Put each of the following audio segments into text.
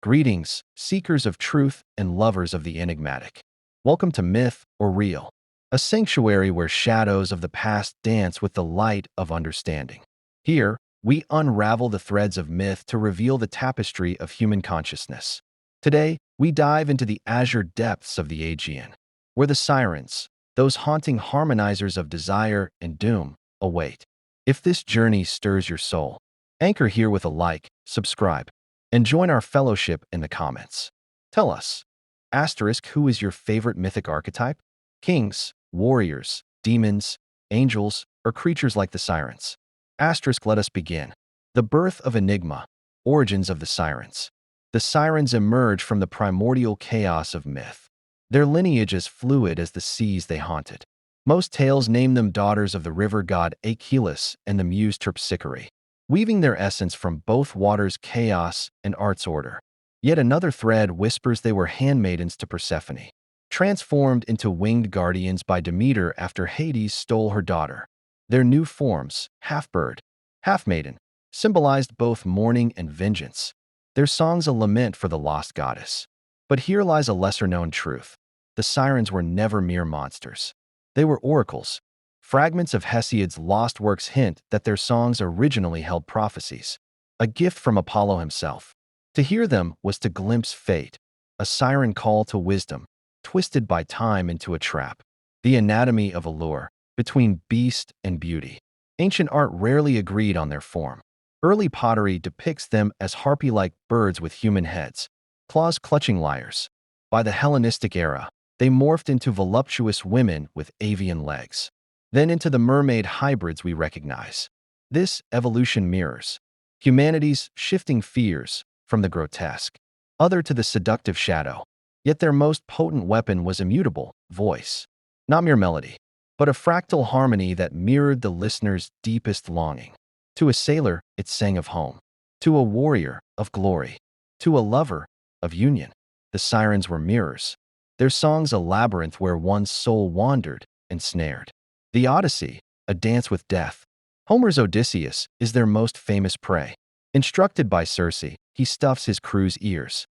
Greetings, seekers of truth and lovers of the enigmatic. Welcome to Myth or Real, a sanctuary where shadows of the past dance with the light of understanding. Here, we unravel the threads of myth to reveal the tapestry of human consciousness. Today, we dive into the azure depths of the Aegean, where the Sirens, those haunting harmonizers of desire and doom, await. If this journey stirs your soul, anchor here with a like, subscribe, and join our fellowship in the comments. Tell us, who is your favorite mythic archetype? Kings, warriors, demons, angels, or creatures like the Sirens? Let us begin. The birth of Enigma, origins of the Sirens. The Sirens emerge from the primordial chaos of myth. Their lineage is fluid as the seas they haunted. Most tales name them daughters of the river god Aegean and the muse Terpsichore, weaving their essence from both waters' chaos and art's order. Yet another thread whispers they were handmaidens to Persephone, transformed into winged guardians by Demeter after Hades stole her daughter. Their new forms, half-bird, half-maiden, symbolized both mourning and vengeance, their songs a lament for the lost goddess. But here lies a lesser-known truth. The Sirens were never mere monsters. They were oracles. Fragments of Hesiod's lost works hint that their songs originally held prophecies, a gift from Apollo himself. To hear them was to glimpse fate, a siren call to wisdom, twisted by time into a trap. The anatomy of allure, between beast and beauty. Ancient art rarely agreed on their form. Early pottery depicts them as harpy-like birds with human heads, claws clutching lyres. By the Hellenistic era, they morphed into voluptuous women with avian legs. Then into the mermaid hybrids we recognize. This evolution mirrors humanity's shifting fears, from the grotesque, other to the seductive shadow. Yet their most potent weapon was immutable, voice. Not mere melody, but a fractal harmony that mirrored the listener's deepest longing. To a sailor, it sang of home. To a warrior, of glory. To a lover, of union. The Sirens were mirrors. Their songs a labyrinth where one's soul wandered, ensnared. The Odyssey, a dance with death. Homer's Odysseus is their most famous prey. Instructed by Circe, he stuffs his crew's ears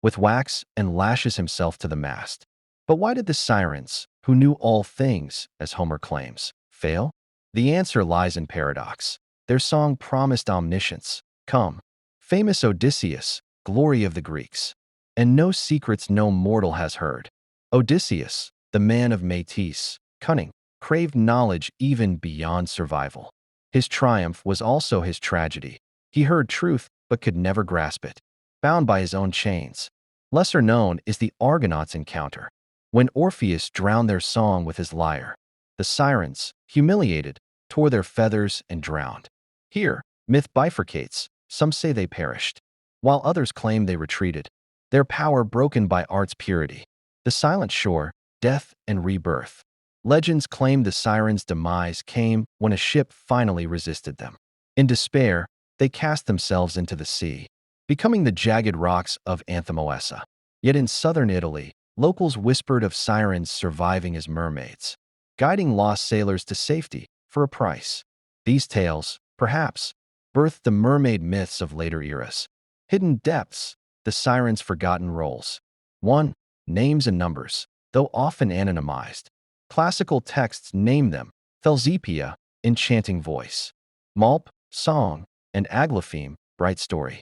with wax and lashes himself to the mast. But why did the Sirens, who knew all things, as Homer claims, fail? The answer lies in paradox. Their song promised omniscience. Come, famous Odysseus, glory of the Greeks, and no secrets no mortal has heard. Odysseus, the man of Métis, cunning, craved knowledge even beyond survival. His triumph was also his tragedy. He heard truth but could never grasp it, bound by his own chains. Lesser known is the Argonauts' encounter, when Orpheus drowned their song with his lyre. The Sirens, humiliated, tore their feathers and drowned. Here, myth bifurcates. Some say they perished, while others claim they retreated, their power broken by art's purity. The silent shore, death and rebirth. Legends claim the Sirens' demise came when a ship finally resisted them. In despair, they cast themselves into the sea, becoming the jagged rocks of Anthomoessa. Yet in southern Italy, locals whispered of Sirens surviving as mermaids, guiding lost sailors to safety for a price. These tales, perhaps, birthed the mermaid myths of later eras. Hidden depths, the Sirens' forgotten roles. 1. Names and numbers, though often anonymized. Classical texts name them Thelzepia, enchanting voice, Malp, song, and Aglapheme, bright story.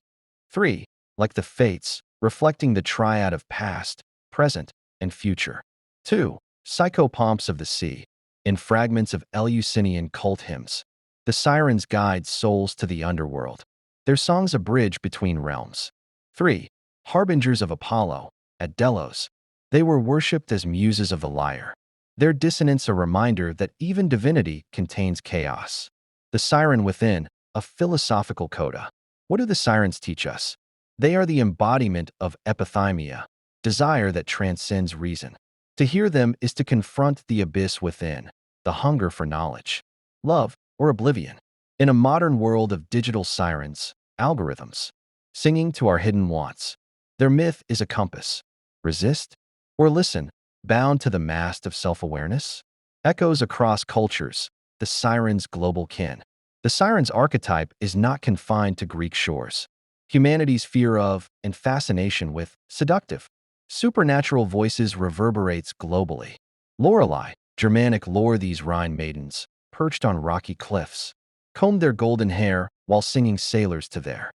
3. Like the Fates, reflecting the triad of past, present, and future. 2. Psychopomps of the sea, in fragments of Eleusinian cult hymns. The Sirens guide souls to the underworld, their songs a bridge between realms. 3. Harbingers of Apollo, at Delos. They were worshipped as muses of the lyre. Their dissonance a reminder that even divinity contains chaos. The Siren within, a philosophical coda. What do the Sirens teach us? They are the embodiment of epithymia, desire that transcends reason. To hear them is to confront the abyss within, the hunger for knowledge, love, or oblivion. In a modern world of digital sirens, algorithms, singing to our hidden wants, their myth is a compass. Resist or listen, bound to the mast of self-awareness? Echoes across cultures, the Siren's global kin. The Siren's archetype is not confined to Greek shores. humanity's fear of and fascination with seductive, supernatural voices reverberates globally. Lorelei, Germanic lore, these Rhine maidens, perched on rocky cliffs, combed their golden hair while singing sailors to their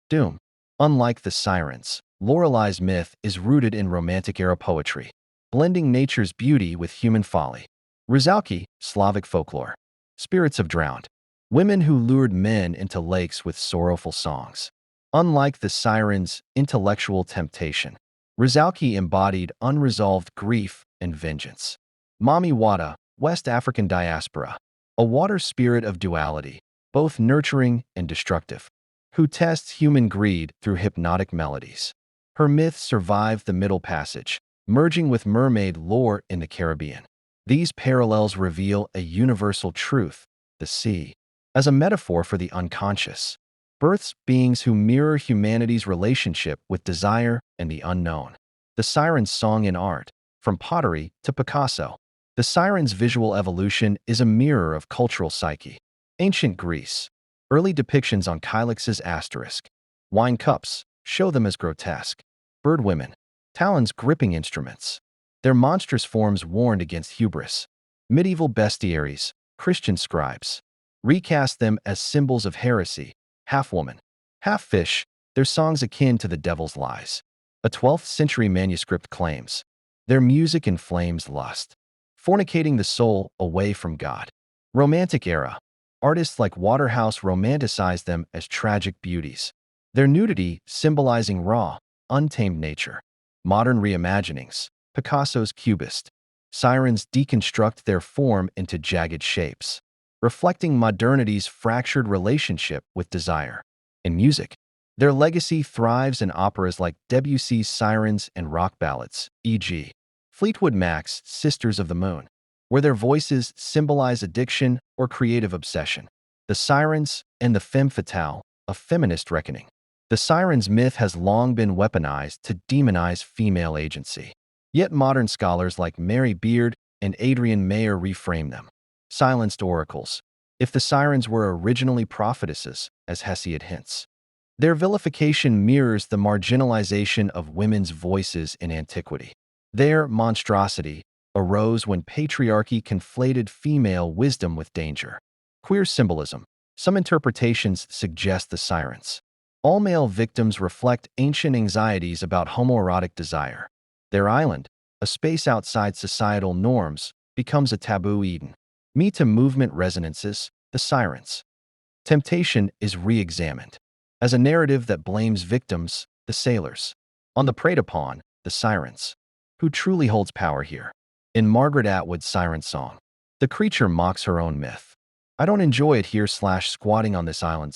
doom. Unlike the Sirens, Lorelei's myth is rooted in Romantic-era poetry, blending nature's beauty with human folly. Rusalki, Slavic folklore. Spirits of drowned. Women who lured men into lakes with sorrowful songs. Unlike the Sirens' intellectual temptation, Rusalki embodied unresolved grief and vengeance. Mami Wata, West African diaspora. A water spirit of duality, both nurturing and destructive, who tests human greed through hypnotic melodies. Her myth survived the Middle Passage, merging with mermaid lore in the Caribbean. These parallels reveal a universal truth: the sea, as a metaphor for the unconscious, births beings who mirror humanity's relationship with desire and the unknown. The Siren's song in art, from pottery to Picasso. The Siren's visual evolution is a mirror of cultural psyche. Ancient Greece. Early depictions on kylixes asterisk. Wine cups show them as grotesque. Bird women. Talons gripping instruments. Their monstrous forms warned against hubris. Medieval bestiaries. Christian scribes recast them as symbols of heresy. Half woman, half fish, their songs akin to the devil's lies. A 12th century manuscript claims their music inflames lust, fornicating the soul away from God. Romantic era. Artists like Waterhouse romanticized them as tragic beauties, their nudity symbolizing raw, untamed nature. Modern reimaginings. Picasso's Cubist. Sirens deconstruct their form into jagged shapes, reflecting modernity's fractured relationship with desire. In music, their legacy thrives in operas like Debussy's Sirens and rock ballads, e.g. Fleetwood Mac's Sisters of the Moon, where their voices symbolize addiction or creative obsession. The Sirens and the femme fatale, a feminist reckoning. The Sirens myth has long been weaponized to demonize female agency. Yet modern scholars like Mary Beard and Adrian Mayer reframe them. Silenced oracles. If the Sirens were originally prophetesses, as Hesiod hints, their vilification mirrors the marginalization of women's voices in antiquity. Their monstrosity arose when patriarchy conflated female wisdom with danger. Queer symbolism. Some interpretations suggest the Sirens. All male victims reflect ancient anxieties about homoerotic desire. Their island, a space outside societal norms, becomes a taboo Eden. Me to movement resonances, the Sirens. Temptation is re-examined. As a narrative that blames victims, the sailors, on the preyed upon, the Sirens. Who truly holds power here? In Margaret Atwood's Siren song, the creature mocks her own myth. I don't enjoy it here squatting on this island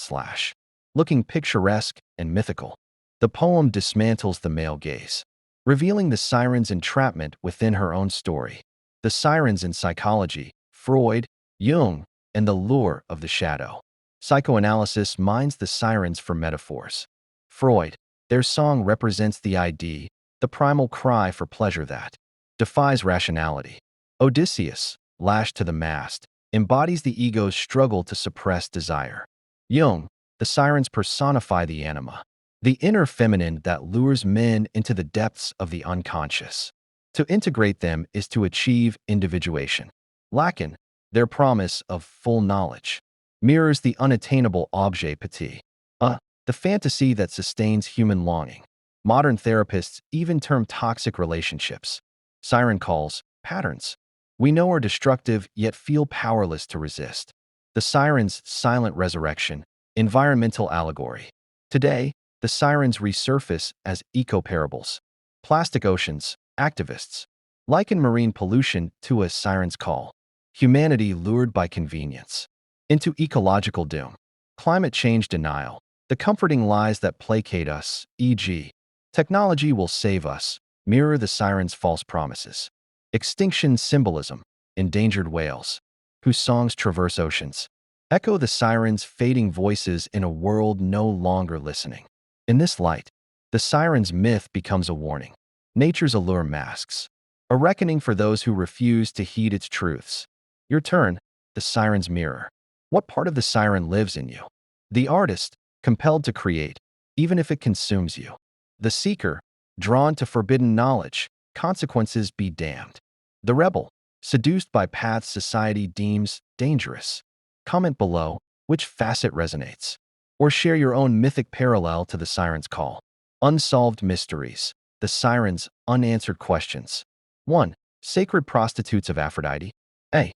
looking picturesque and mythical. The poem dismantles the male gaze, revealing the Siren's entrapment within her own story. The Sirens in psychology, Freud, Jung, and the lure of the shadow. Psychoanalysis mines the Sirens for metaphors. Freud, their song represents the ID, the primal cry for pleasure that defies rationality. Odysseus, lashed to the mast, embodies the ego's struggle to suppress desire. Jung, the Sirens personify the anima, the inner feminine that lures men into the depths of the unconscious. To integrate them is to achieve individuation. Lacan, their promise of full knowledge, mirrors the unattainable objet petit, the fantasy that sustains human longing. Modern therapists even term toxic relationships. Siren calls patterns we know are destructive yet feel powerless to resist. The Siren's silent resurrection, environmental allegory. Today, the Sirens resurface as eco-parables. Plastic oceans, activists liken marine pollution to a siren's call. Humanity lured by convenience into ecological doom. Climate change denial. The comforting lies that placate us, e.g., technology will save us, mirror the Sirens' false promises. Extinction symbolism. Endangered whales, whose songs traverse oceans, echo the Sirens' fading voices in a world no longer listening. In this light, the Sirens' myth becomes a warning. Nature's allure masks, a reckoning for those who refuse to heed its truths. Your turn, the Siren's mirror. What part of the Siren lives in you? The artist, compelled to create, even if it consumes you. The seeker, drawn to forbidden knowledge, consequences be damned. The rebel, seduced by paths society deems dangerous. Comment below which facet resonates, or share your own mythic parallel to the Siren's call. Unsolved mysteries. The Sirens' unanswered questions. 1. Sacred prostitutes of Aphrodite. A.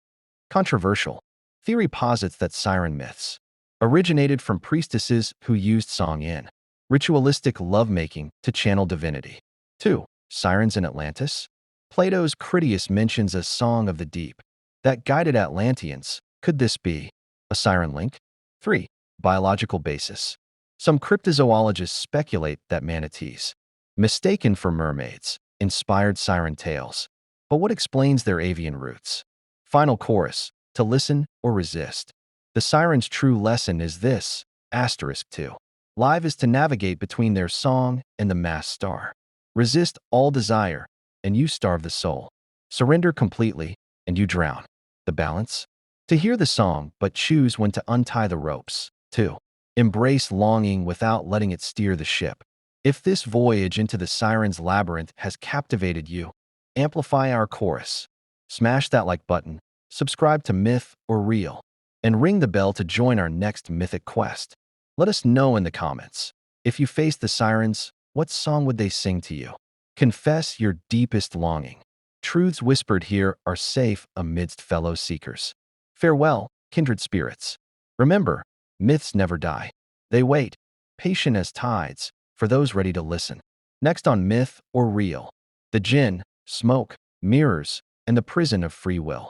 Controversial. Theory posits that Siren myths originated from priestesses who used song in ritualistic lovemaking to channel divinity. 2. Sirens in Atlantis. Plato's Critias mentions a song of the deep that guided Atlanteans. Could this be a Siren link? 3. Biological basis. Some cryptozoologists speculate that manatees, mistaken for mermaids, inspired Siren tales. But what explains their avian roots? Final chorus. To listen or resist. The Siren's true lesson is this, asterisk 2. Live is to navigate between their song and the masked star. Resist all desire, and you starve the soul. Surrender completely, and you drown. The balance? To hear the song, but choose when to untie the ropes. 2. Embrace longing without letting it steer the ship. If this voyage into the Siren's labyrinth has captivated you, amplify our chorus. Smash that like button, subscribe to Myth or Real, and ring the bell to join our next mythic quest. Let us know in the comments. If you face the Sirens, what song would they sing to you? Confess your deepest longing. Truths whispered here are safe amidst fellow seekers. Farewell, kindred spirits. Remember, myths never die. They wait, patient as tides, for those ready to listen. Next on Myth or Real, the jinn, smoke, mirrors, and the prison of free will.